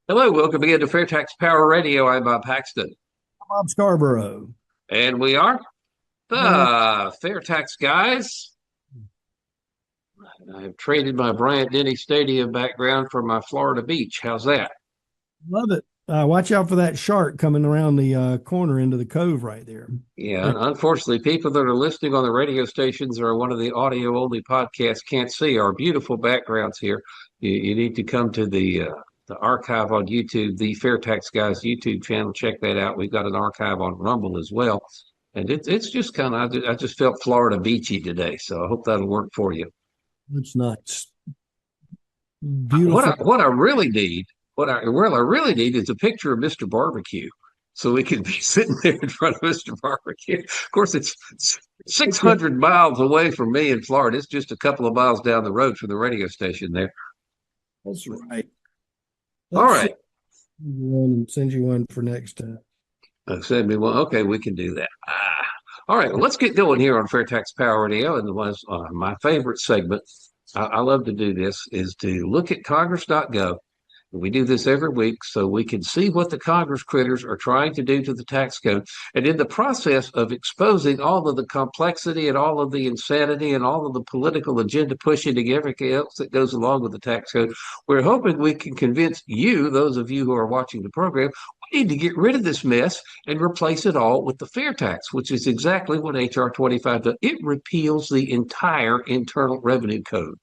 Hello, welcome again to FAIRtax Power Radio. I'm Bob Paxton, Bob Scarborough. and we are Uh, the FAIRtax Guys. I've traded my Bryant Denny Stadium background for my Florida beach. How's that? Love it. Watch out for that shark coming around the corner into the cove right there. Yeah, Yeah. unfortunately, people that are listening on the radio stations or one of the audio only podcasts can't see our beautiful backgrounds here. You need to come to the archive on YouTube, the FAIRtax Guys YouTube channel. Check that out. We've got an archive on Rumble as well. And it's just kind of, I just felt Florida beachy today. So I hope that'll work for you. It's nuts. What I, Beautiful. what I really need, I really need is a picture of Mr. Barbecue, so we can be sitting there in front of Mr. Barbecue. Of course, it's 600 miles away from me in Florida. It's just a couple of miles down the road from the radio station there. That's right. All Let's see. right, Send you one for next time. send me one. Okay, we can do that. All right, well, let's get going here on FairTax Power Radio, and my favorite segment. I love to do this is to look at Congress.gov. We do this every week so we can see what the Congress critters are trying to do to the tax code. And in the process of exposing all of the complexity and all of the insanity and all of the political agenda pushing and everything else that goes along with the tax code, we're hoping we can convince you, those of you who are watching the program, we need to get rid of this mess and replace it all with the fair tax, which is exactly what H.R. 25 does. It repeals the entire Internal Revenue Code.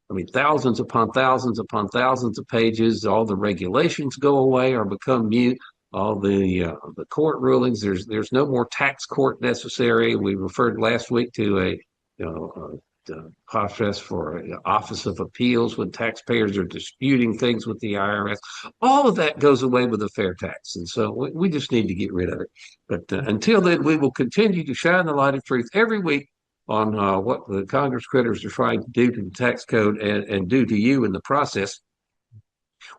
I mean, thousands upon thousands of pages. All the regulations go away or become mute. All the court rulings. There's no more tax court necessary. We referred last week to a process for an Office of Appeals when taxpayers are disputing things with the IRS. All of that goes away with the fair tax, and so we just need to get rid of it. But until then, we will continue to shine the light of truth every week on what the Congress critters are trying to do to the tax code and do to you in the process.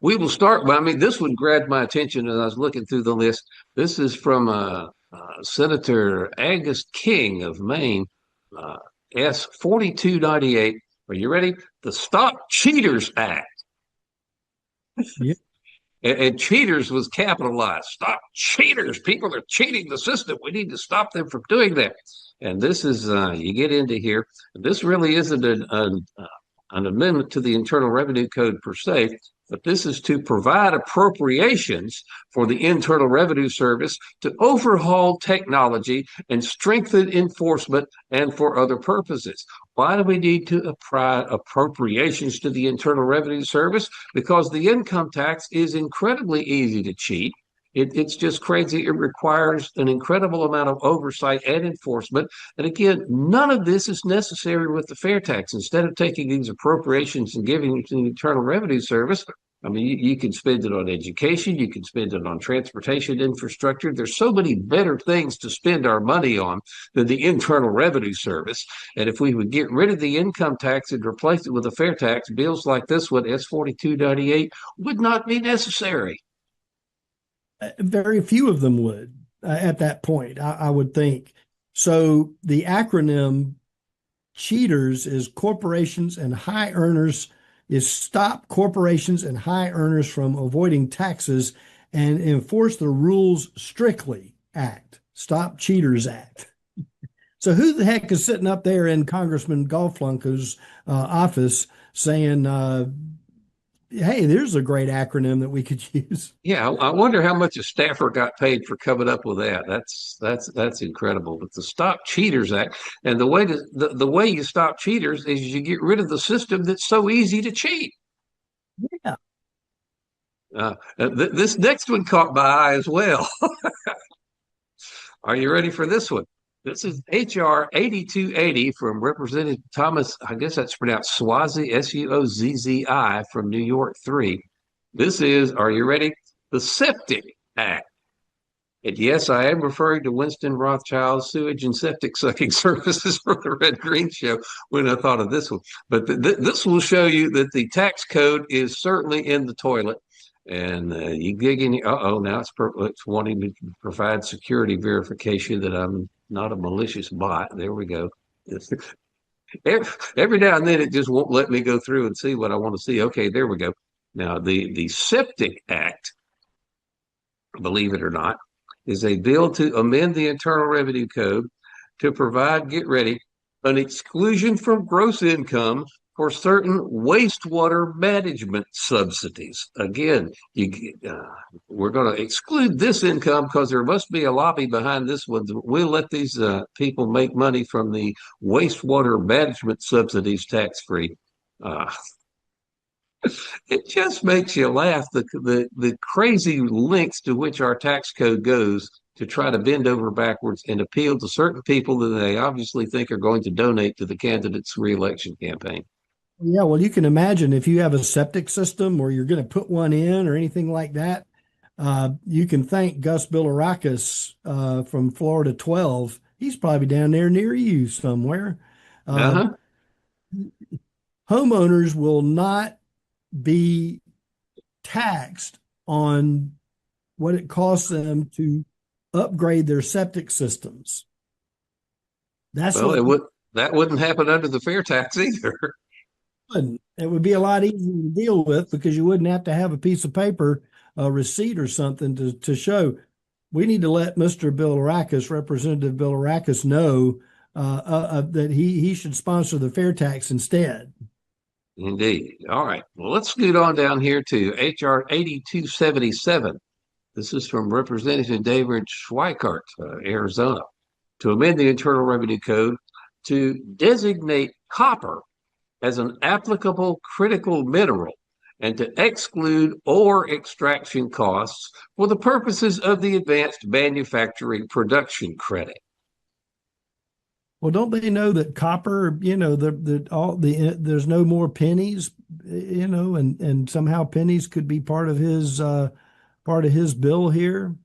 We will start. Well, I mean, this one grabbed my attention as I was looking through the list. This is from Senator Angus King of Maine, uh, S 4298. Are you ready? The Stop Cheaters Act. Yeah. And cheaters was capitalized. Stop cheaters. People are cheating the system. We need to stop them from doing that. And this is, you get into here, this really isn't an amendment to the Internal Revenue Code per se, but this is to provide appropriations for the Internal Revenue Service to overhaul technology and strengthen enforcement and for other purposes. Why do we need to apply appropriations to the Internal Revenue Service? Because the income tax is incredibly easy to cheat. It's just crazy. It requires an incredible amount of oversight and enforcement. And again, none of this is necessary with the fair tax. Instead of taking these appropriations and giving them to the Internal Revenue Service, I mean, you can spend it on education, you can spend it on transportation infrastructure. There's so many better things to spend our money on than the Internal Revenue Service. And if we would get rid of the income tax and replace it with a fair tax, bills like this one, S4298, would not be necessary. Very few of them would at that point, I would think. So the acronym cheaters is corporations and high earners is stop corporations and high earners from avoiding taxes and enforce the rules strictly act. Stop Cheaters Act. So who the heck is sitting up there in Congressman Golflunker's office saying, hey, there's a great acronym that we could use? Yeah, I wonder how much a staffer got paid for coming up with that. That's incredible. But the Stop Cheaters Act, and the way you stop cheaters is you get rid of the system that's so easy to cheat. Yeah. This next one caught my eye as well. Are you ready for this one? This is HR 8280 from Representative Thomas, I guess that's pronounced Suozzi, Suozzi, from New York 3. This is, are you ready? The Septic Act. And yes, I am referring to Winston Rothschild's sewage and septic sucking services for the Red Green Show when I thought of this one. But this will show you that the tax code is certainly in the toilet. And you dig in, now it's wanting to provide security verification that I'm not a malicious bot. There we go. Every now and then it just won't let me go through and see what I want to see. Okay, there we go. Now, the Septic Act, believe it or not, is a bill to amend the Internal Revenue Code to provide, get ready, an exclusion from gross income for certain wastewater management subsidies. Again, we're going to exclude this income because there must be a lobby behind this one. We'll let these people make money from the wastewater management subsidies tax-free. It just makes you laugh, the crazy lengths to which our tax code goes to try to bend over backwards and appeal to certain people that they obviously think are going to donate to the candidate's reelection campaign. Yeah, well, you can imagine if you have a septic system or you're going to put one in or anything like that, you can thank Gus Bilirakis from Florida 12. He's probably down there near you somewhere. Uh, Uh-huh. Homeowners will not be taxed on what it costs them to upgrade their septic systems. That's Well, what that wouldn't happen under the fair tax either. it would be a lot easier to deal with because you wouldn't have to have a piece of paper, a receipt or something to show. We need to let Mr. Bilirakis, Representative Bilirakis, know that he should sponsor the fair tax instead. Indeed. All right. Well, let's scoot on down here to H.R. 8277. This is from Representative David Schweikart, Arizona, to amend the Internal Revenue Code to designate copper as an applicable critical mineral and to exclude ore extraction costs for the purposes of the Advanced Manufacturing Production Credit. Well, don't they know that copper, there's no more pennies, and somehow pennies could be part of his bill here.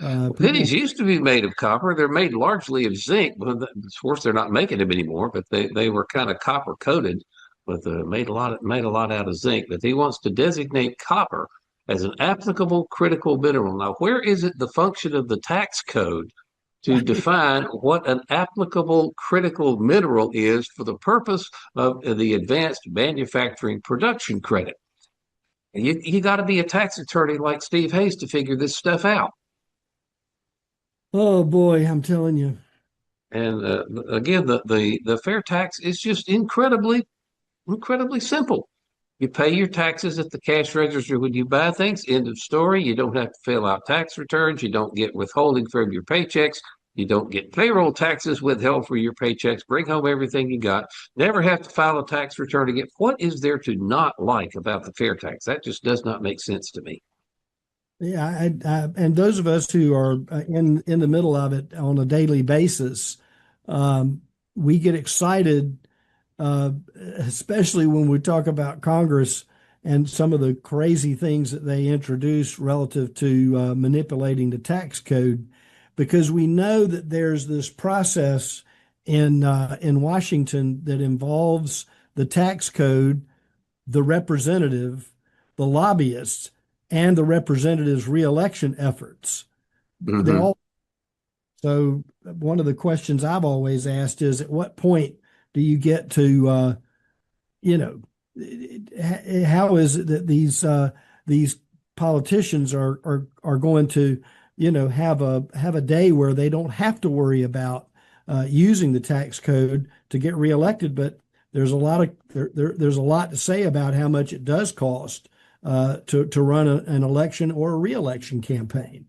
Pennies used to be made of copper. They're made largely of zinc. But of course, they're not making them anymore. But they were kind of copper coated, but made a lot out of zinc. But he wants to designate copper as an applicable critical mineral. Now, where is it the function of the tax code to define what an applicable critical mineral is for the purpose of the Advanced Manufacturing Production Credit? You got to be a tax attorney like Steve Hayes to figure this stuff out. Oh boy, I'm telling you. And again, the fair tax is just incredibly simple. You pay your taxes at the cash register when you buy things. End of story. You don't have to fill out tax returns. You don't get withholding from your paychecks. You don't get payroll taxes withheld for your paychecks. Bring home everything you got. Never have to file a tax return again. What is there to not like about the fair tax? That just does not make sense to me. Yeah, and those of us who are in the middle of it on a daily basis, we get excited, especially when we talk about Congress and some of the crazy things that they introduce relative to manipulating the tax code, because we know that there's this process in Washington that involves the tax code, the representative, the lobbyists, and the representative's reelection efforts. They're Mm-hmm. all so. One of the questions I've always asked is, at what point do you get to, you know, how is it that these politicians are going to, have a day where they don't have to worry about using the tax code to get reelected, but there's a lot to say about how much it does cost to run an election or a reelection campaign.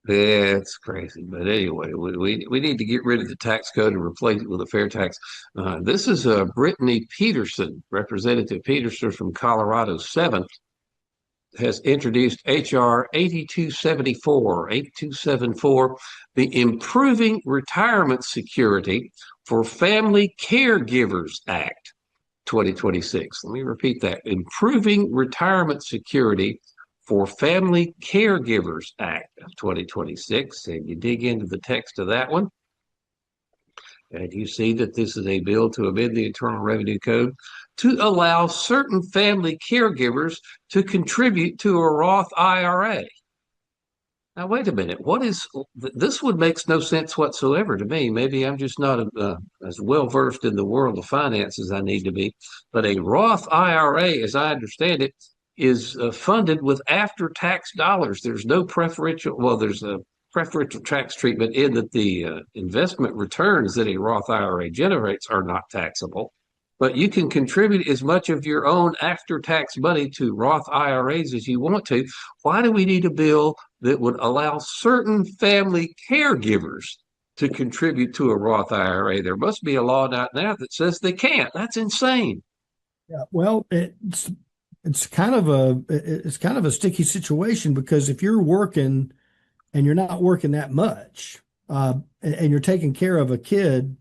Yeah, it's crazy. But anyway, we need to get rid of the tax code and replace it with a fair tax. This is Brittany Peterson, Representative Peterson from Colorado 7, has introduced H.R. 8274, the Improving Retirement Security for Family Caregivers Act 2026. Let me repeat that. Improving Retirement Security for Family Caregivers Act of 2026. And you dig into the text of that one, and you see that this is a bill to amend the Internal Revenue Code to allow certain family caregivers to contribute to a Roth IRA. Now, wait a minute. This? Would makes no sense whatsoever to me. Maybe I'm just not as well versed in the world of finance as I need to be. But a Roth IRA, as I understand it, is funded with after-tax dollars. There's no preferential, well, there's a preferential tax treatment in that the investment returns that a Roth IRA generates are not taxable. But you can contribute as much of your own after-tax money to Roth IRAs as you want to. Why do we need a bill that would allow certain family caregivers to contribute to a Roth IRA? There must be a law out now that says they can't. That's insane. Yeah, well, it's kind of a sticky situation because if you're working and you're not working that much, and you're taking care of a kid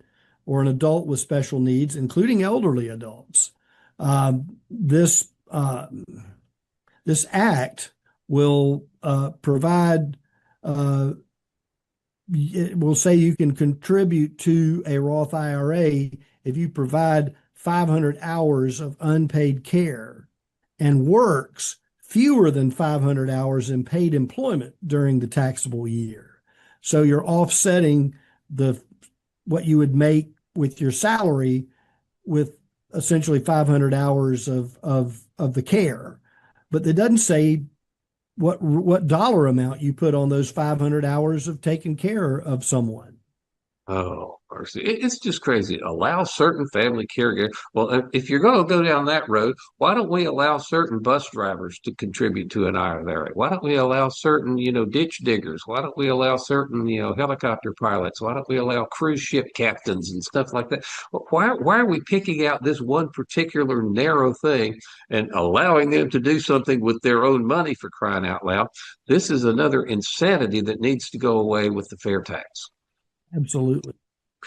or an adult with special needs, including elderly adults, this this act will provide. It will say you can contribute to a Roth IRA if you provide 500 hours of unpaid care and works fewer than 500 hours in paid employment during the taxable year. So you're offsetting what you would make with your salary with essentially 500 hours of the care. But it doesn't say what dollar amount you put on those 500 hours of taking care of someone. Oh, mercy. It's just crazy. Allow certain family caregivers. Well, if you're going to go down that road, why don't we allow certain bus drivers to contribute to an IRA? Why don't we allow certain, ditch diggers? Why don't we allow certain, helicopter pilots? Why don't we allow cruise ship captains and stuff like that? Why are we picking out this one particular narrow thing and allowing them to do something with their own money, for crying out loud? This is another insanity that needs to go away with the fair tax. Absolutely.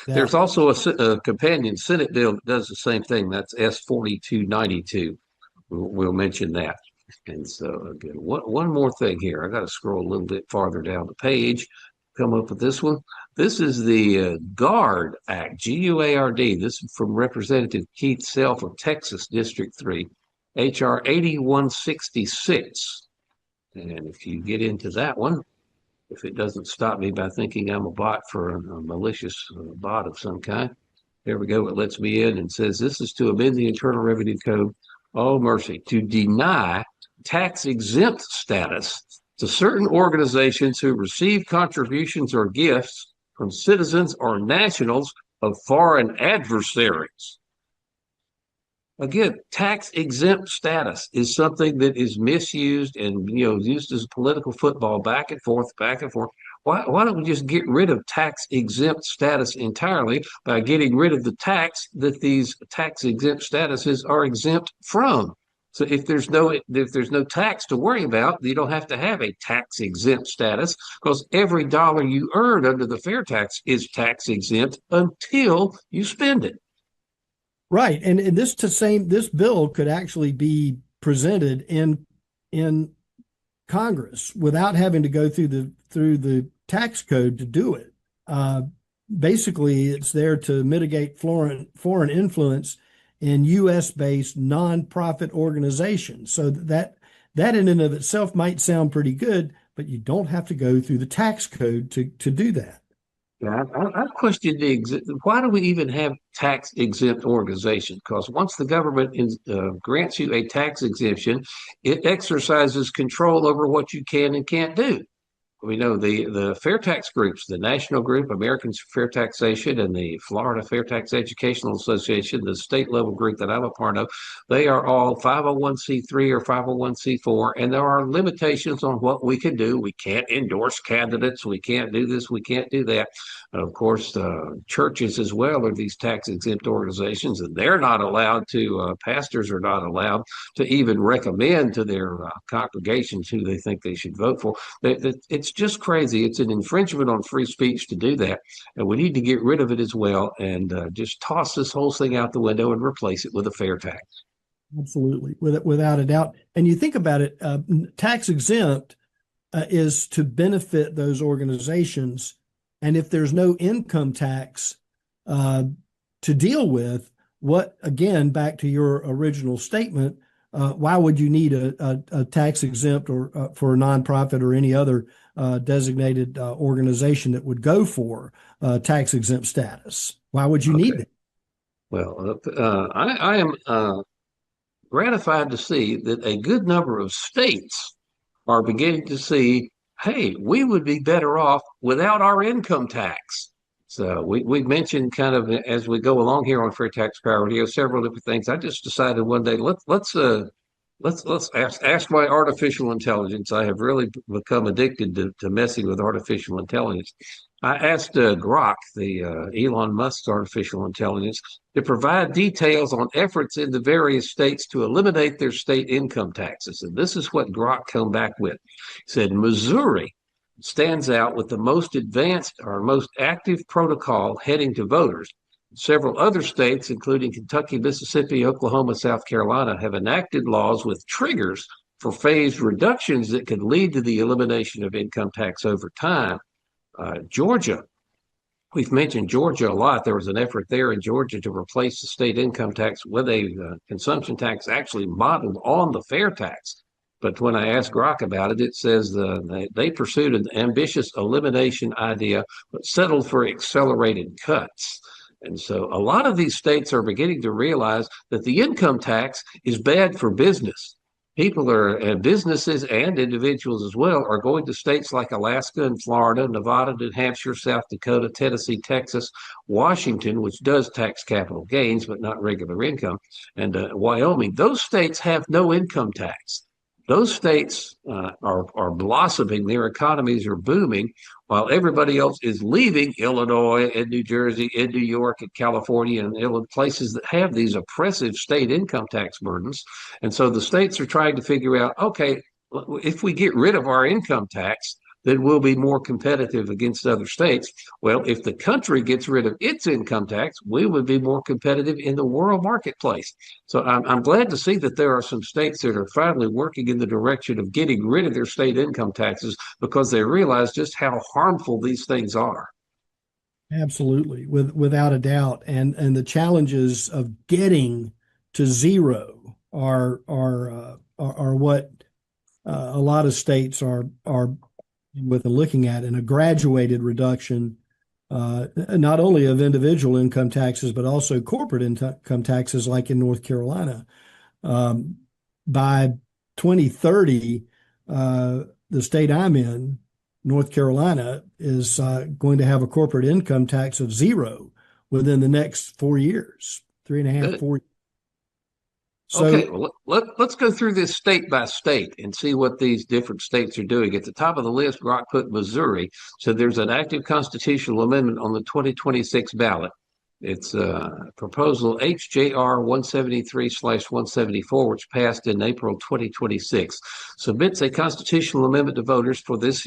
Yeah. There's also a companion Senate bill that does the same thing. That's S 4292. We'll mention that. And so, again, one more thing here. I got to scroll a little bit farther down the page, come up with this one. This is the GUARD Act, GUARD. This is from Representative Keith Self of Texas District 3, HR 8166. And if you get into that one, if it doesn't stop me by thinking I'm a bot for a malicious bot of some kind. There we go. It lets me in and says this is to amend the Internal Revenue Code, oh mercy, to deny tax exempt status to certain organizations who receive contributions or gifts from citizens or nationals of foreign adversaries. Again, tax exempt status is something that is misused and used as political football, back and forth, back and forth. Why don't we just get rid of tax exempt status entirely by getting rid of the tax that these tax exempt statuses are exempt from? So if there's no tax to worry about, you don't have to have a tax exempt status because every dollar you earn under the fair tax is tax exempt until you spend it. Right. And this bill could actually be presented in Congress without having to go through the tax code to do it. Basically, it's there to mitigate foreign influence in U.S.-based nonprofit organizations. So that in and of itself might sound pretty good, but you don't have to go through the tax code to do that. Yeah, I question why do we even have tax exempt organizations? Because once the government grants you a tax exemption, it exercises control over what you can and can't do. We know the fair tax groups, the National Group, Americans for Fair Taxation, and the Florida Fair Tax Educational Association, the state level group that I'm a part of, they are all 501c3 or 501c4, and there are limitations on what we can do. We can't endorse candidates. We can't do this. We can't do that. Of course, churches as well are these tax exempt organizations, and they're not allowed to, pastors are not allowed to even recommend to their congregations who they think they should vote for. It's just crazy. It's an infringement on free speech to do that. And we need to get rid of it as well and just toss this whole thing out the window and replace it with a fair tax. Absolutely, without a doubt. And you think about it, tax exempt is to benefit those organizations. And if there's no income tax to deal with, again, back to your original statement, why would you need a tax exempt or for a nonprofit or any other designated organization that would go for tax exempt status? Why would you need that? Well, I am gratified to see that a good number of states are beginning to see, hey, we would be better off without our income tax. So we mentioned kind of as we go along here on Fair Tax Priority, several different things. I just decided one day let's ask my artificial intelligence. I have really become addicted to messing with artificial intelligence. I asked Grok, the Elon Musk's artificial intelligence, to provide details on efforts in the various states to eliminate their state income taxes. And this is what Grok come back with. He said Missouri stands out with the most advanced or most active protocol heading to voters. Several other states, including Kentucky, Mississippi, Oklahoma, South Carolina, have enacted laws with triggers for phased reductions that could lead to the elimination of income tax over time. Georgia, we've mentioned Georgia a lot. There was an effort there in Georgia to replace the state income tax with a consumption tax actually modeled on the fair tax. But when I asked Grok about it, it says they pursued an ambitious elimination idea, but settled for accelerated cuts. And so a lot of these states are beginning to realize that the income tax is bad for business. People are, and businesses and individuals as well, are going to states like Alaska and Florida, Nevada, New Hampshire, South Dakota, Tennessee, Texas, Washington, which does tax capital gains but not regular income, and Wyoming. Those states have no income tax. Those states are blossoming. Their economies are booming, while everybody else is leaving Illinois and New Jersey and New York and California and places that have these oppressive state income tax burdens. And so the states are trying to figure out, okay, if we get rid of our income tax, then we'll be more competitive against other states. Well, if the country gets rid of its income tax, we would be more competitive in the world marketplace. So I'm glad to see that there are some states that are finally working in the direction of getting rid of their state income taxes because they realize just how harmful these things are. Absolutely, without a doubt. And the challenges of getting to zero are what a lot of states are with looking at, and a graduated reduction, not only of individual income taxes, but also corporate income taxes, like in North Carolina. By 2030, the state I'm in, North Carolina, is going to have a corporate income tax of zero within the next 4 years, 3.5, Good. 4 years. So, Okay, well, let's go through this state by state and see what these different states are doing. At the top of the list, Grok put Missouri. So there's an active constitutional amendment on the 2026 ballot. It's proposal HJR 173/174, which passed in April 2026. Submits a constitutional amendment to voters for this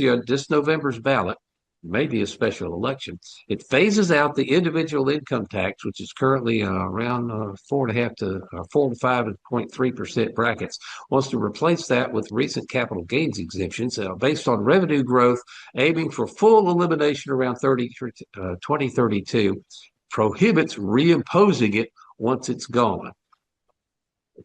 November's ballot. Maybe a special election. It phases out the individual income tax, which is currently around 4.5 to 4 to 5.3% brackets. Wants to replace that with recent capital gains exemptions based on revenue growth, aiming for full elimination around 2032. Prohibits reimposing it once it's gone.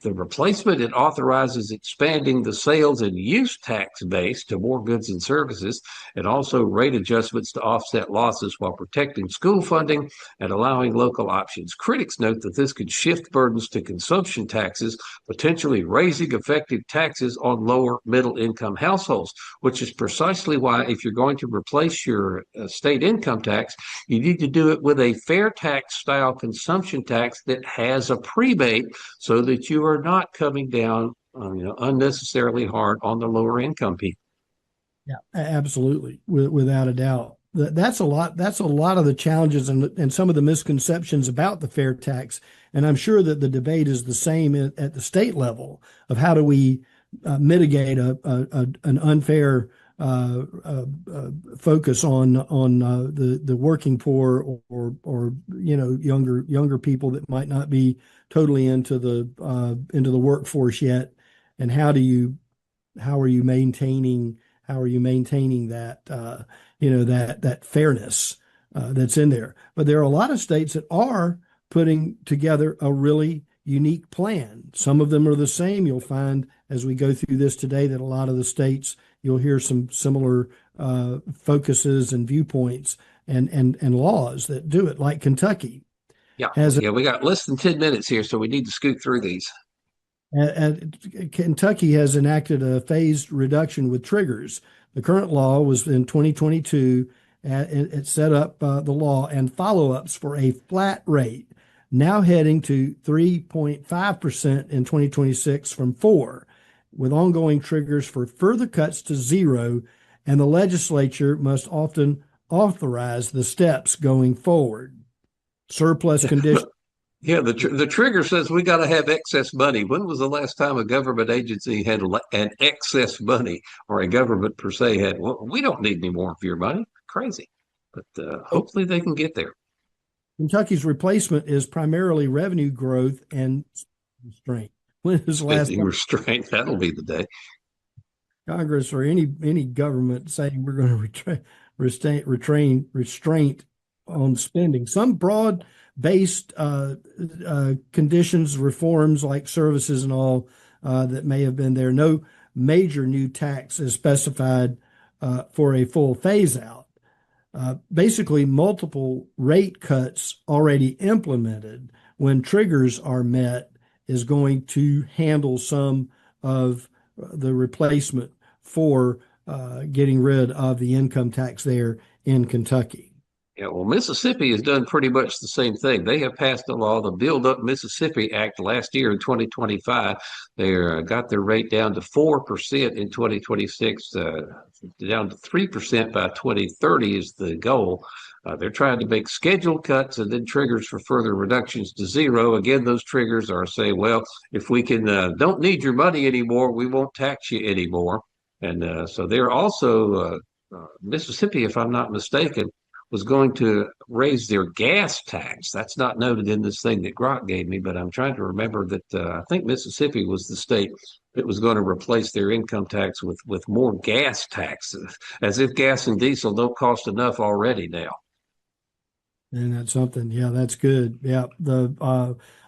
The replacement, it authorizes expanding the sales and use tax base to more goods and services, and also rate adjustments to offset losses while protecting school funding and allowing local options. Critics note that this could shift burdens to consumption taxes, potentially raising effective taxes on lower middle income households, which is precisely why if you're going to replace your state income tax, you need to do it with a fair tax style consumption tax that has a prebate so that you are not coming down unnecessarily hard on the lower income people. yeah, absolutely, without a doubt. That's a lot. That's a lot of the challenges and some of the misconceptions about the fair tax. And I'm sure that the debate is the same at the state level of how do we mitigate an unfair focus on the working poor or younger people that might not be totally into the workforce yet, and how are you maintaining that that fairness that's in there. But there are a lot of states that are putting together a really unique plan. Some of them are the same. You'll find as we go through this today that a lot of the states, you'll hear some similar focuses and viewpoints and laws that do it, like Kentucky. Yeah, we got less than 10 minutes here, so we need to scoot through these. Kentucky has enacted a phased reduction with triggers. The current law was in 2022. It set up the law and follow-ups for a flat rate, now heading to 3.5% in 2026 from 4, with ongoing triggers for further cuts to 0, and the legislature must often authorize the steps going forward. Surplus conditions. Yeah, the trigger says we got to have excess money. When was the last time a government agency had an excess money, or a government per se had? Well, we don't need any more of your money. Crazy, but hopefully they can get there. Kentucky's replacement is primarily revenue growth and restraint. When is the last Spending time restraint. That'll be the day. Congress or any government saying we're going to restraint on spending? Some broad-based conditions, reforms like services and all that may have been there. No major new tax is specified for a full phase out. Basically, multiple rate cuts already implemented when triggers are met is going to handle some of the replacement for getting rid of the income tax there in Kentucky. Yeah, well, Mississippi has done pretty much the same thing. They have passed a law, the Build Up Mississippi Act, last year in 2025. They got their rate down to 4% in 2026, down to 3% by 2030 is the goal. They're trying to make scheduled cuts and then triggers for further reductions to 0. Again, those triggers are saying, well, if we can don't need your money anymore, we won't tax you anymore. And so they're also Mississippi, if I'm not mistaken, was going to raise their gas tax. That's not noted in this thing that Grok gave me, but I'm trying to remember that I think Mississippi was the state that was going to replace their income tax with more gas taxes, as if gas and diesel don't cost enough already now. And that's something, yeah, that's good. Yeah,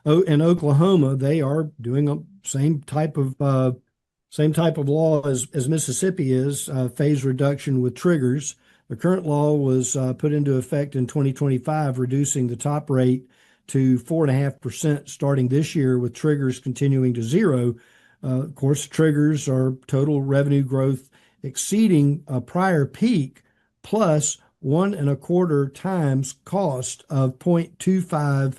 in Oklahoma, they are doing a same type of law as Mississippi is, phase reduction with triggers. The current law was put into effect in 2025, reducing the top rate to 4.5% starting this year, with triggers continuing to 0. Of course, triggers are total revenue growth exceeding a prior peak plus 1.25 times cost of 0.25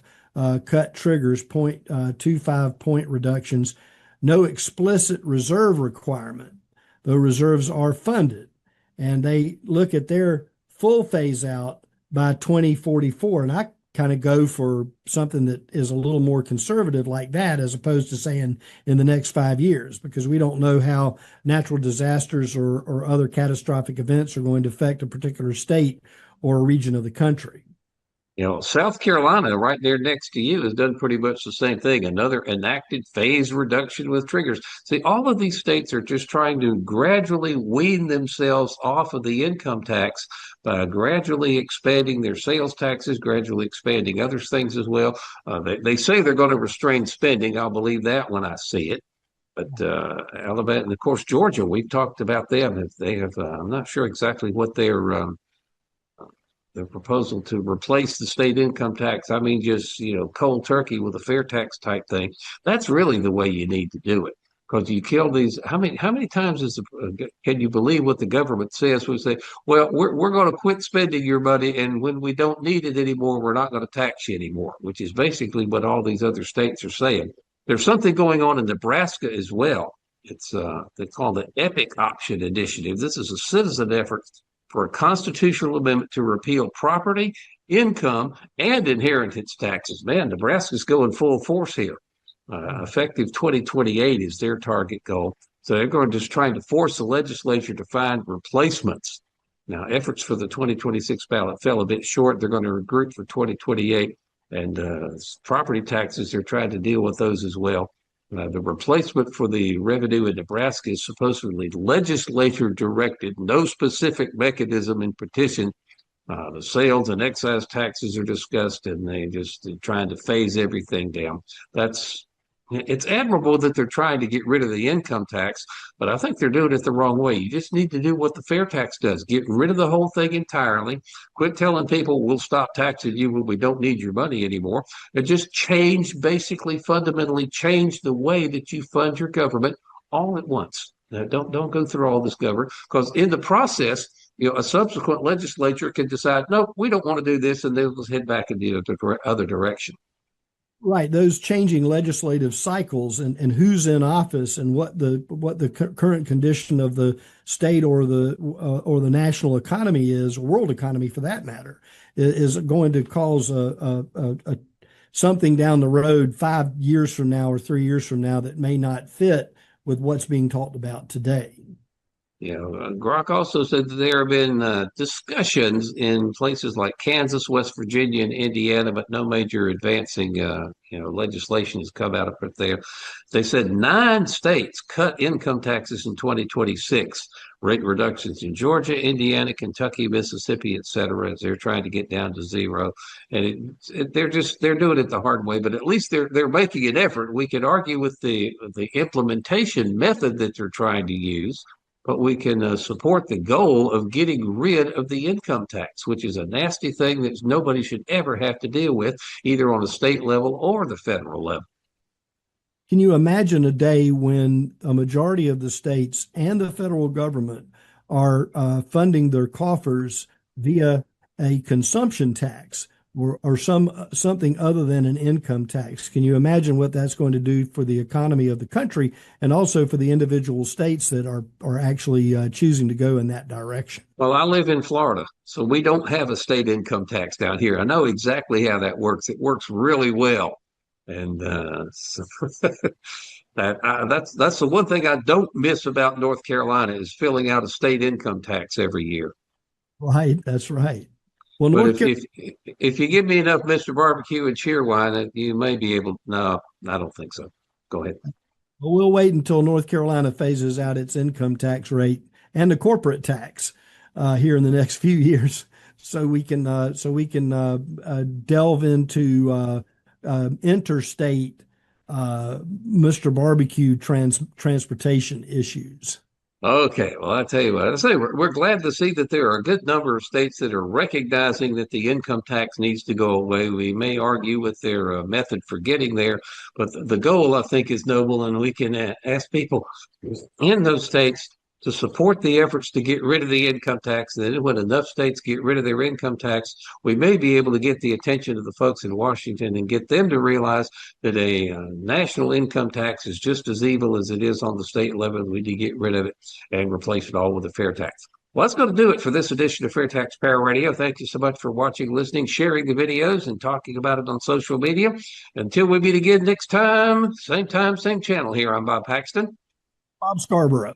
cut triggers, 0.25 point reductions. No explicit reserve requirement, though reserves are funded. And they look at their full phase out by 2044. And I kind of go for something that is a little more conservative like that, as opposed to saying in the next 5 years, because we don't know how natural disasters or other catastrophic events are going to affect a particular state or a region of the country. South Carolina, right there next to you, has done pretty much the same thing. Another enacted phase reduction with triggers. See, all of these states are just trying to gradually wean themselves off of the income tax by gradually expanding their sales taxes, gradually expanding other things as well. They say they're going to restrain spending. I'll believe that when I see it. But Alabama, and of course, Georgia, we've talked about them. They have, I'm not sure exactly what their proposal to replace the state income tax. I mean, just, cold turkey with a FAIRtax type thing. That's really the way you need to do it. Because you kill these. How many times can you believe what the government says? We say, well, we're going to quit spending your money, and when we don't need it anymore, we're not going to tax you anymore, which is basically what all these other states are saying. There's something going on in Nebraska as well. It's they call the EPIC Option Initiative. This is a citizen effort for a constitutional amendment to repeal property, income, and inheritance taxes. Man, Nebraska's going full force here. Effective 2028 is their target goal. So they're going just trying to force the legislature to find replacements. Now, efforts for the 2026 ballot fell a bit short. They're going to regroup for 2028. And property taxes, they're trying to deal with those as well. The replacement for the revenue in Nebraska is supposedly legislature directed, no specific mechanism in petition. The sales and excise taxes are discussed, and they're trying to phase everything down. That's It's admirable that they're trying to get rid of the income tax, but I think they're doing it the wrong way. You just need to do what the fair tax does. Get rid of the whole thing entirely. Quit telling people we'll stop taxing you when we don't need your money anymore. And just change, basically, fundamentally change the way that you fund your government all at once. Now, don't go through all this government, because in the process, a subsequent legislature can decide, no, we don't want to do this, and they'll just head back in the other direction. Right, those changing legislative cycles and who's in office and what the current condition of the state or the national economy is, world economy for that matter, is going to cause a something down the road 5 years from now or 3 years from now that may not fit with what's being talked about today. Grok also said that there have been discussions in places like Kansas, West Virginia, and Indiana, but no major advancing, legislation has come out of it there. They said 9 states cut income taxes in 2026, rate reductions in Georgia, Indiana, Kentucky, Mississippi, et cetera, as they're trying to get down to zero. And they're doing it the hard way, but at least they're making an effort. We could argue with the implementation method that they're trying to use, but we can support the goal of getting rid of the income tax, which is a nasty thing that nobody should ever have to deal with, either on a state level or the federal level. Can you imagine a day when a majority of the states and the federal government are funding their coffers via a consumption tax or something other than an income tax? Can you imagine what that's going to do for the economy of the country and also for the individual states that are actually choosing to go in that direction? Well, I live in Florida, so we don't have a state income tax down here. I know exactly how that works. It works really well. And that's the one thing I don't miss about North Carolina is filling out a state income tax every year. Right, that's right. Well, But if you give me enough Mr. Barbecue and Cheerwine, you may be able. No, I don't think so. Go ahead. we'll wait until North Carolina phases out its income tax rate and the corporate tax here in the next few years, so we can delve into interstate Mr. Barbecue transportation issues. Okay, well, I tell you what, I say we're glad to see that there are a good number of states that are recognizing that the income tax needs to go away. We may argue with their method for getting there, but the goal, I think, is noble, and we can ask people in those states to support the efforts to get rid of the income tax. And then when enough states get rid of their income tax, we may be able to get the attention of the folks in Washington and get them to realize that a national income tax is just as evil as it is on the state level. We need to get rid of it and replace it all with a fair tax. Well, that's going to do it for this edition of FairTax Power Radio. Thank you so much for watching, listening, sharing the videos, and talking about it on social media. Until we meet again next time, same channel here. I'm Bob Paxton. Bob Scarborough.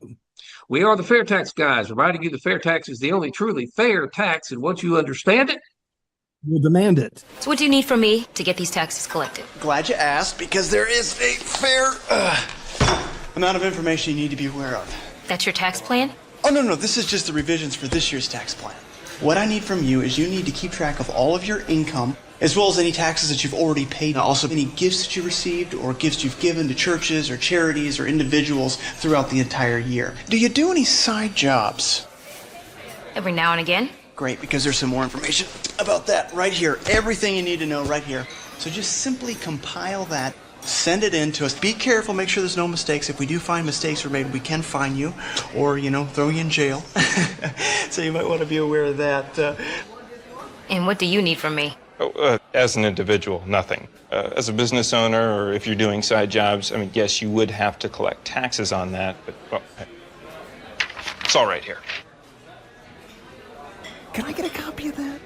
We are the FairTax Guys, reminding you the fair tax is the only truly fair tax, and once you understand it, we'll demand it. So what do you need from me to get these taxes collected? Glad you asked, because there is a fair amount of information you need to be aware of. That's your tax plan? Oh, no, this is just the revisions for this year's tax plan. What I need from you is you need to keep track of all of your income, as well as any taxes that you've already paid. Also, any gifts that you received or gifts you've given to churches or charities or individuals throughout the entire year. Do you do any side jobs? Every now and again. Great, because there's some more information about that right here. Everything you need to know right here. So just simply compile that, send it in to us. Be careful, make sure there's no mistakes. If we do find mistakes were made, we can fine you or, throw you in jail. So you might want to be aware of that. And what do you need from me? As an individual, nothing. As a business owner, or if you're doing side jobs, yes, you would have to collect taxes on that, but, well, it's all right here. Can I get a copy of that?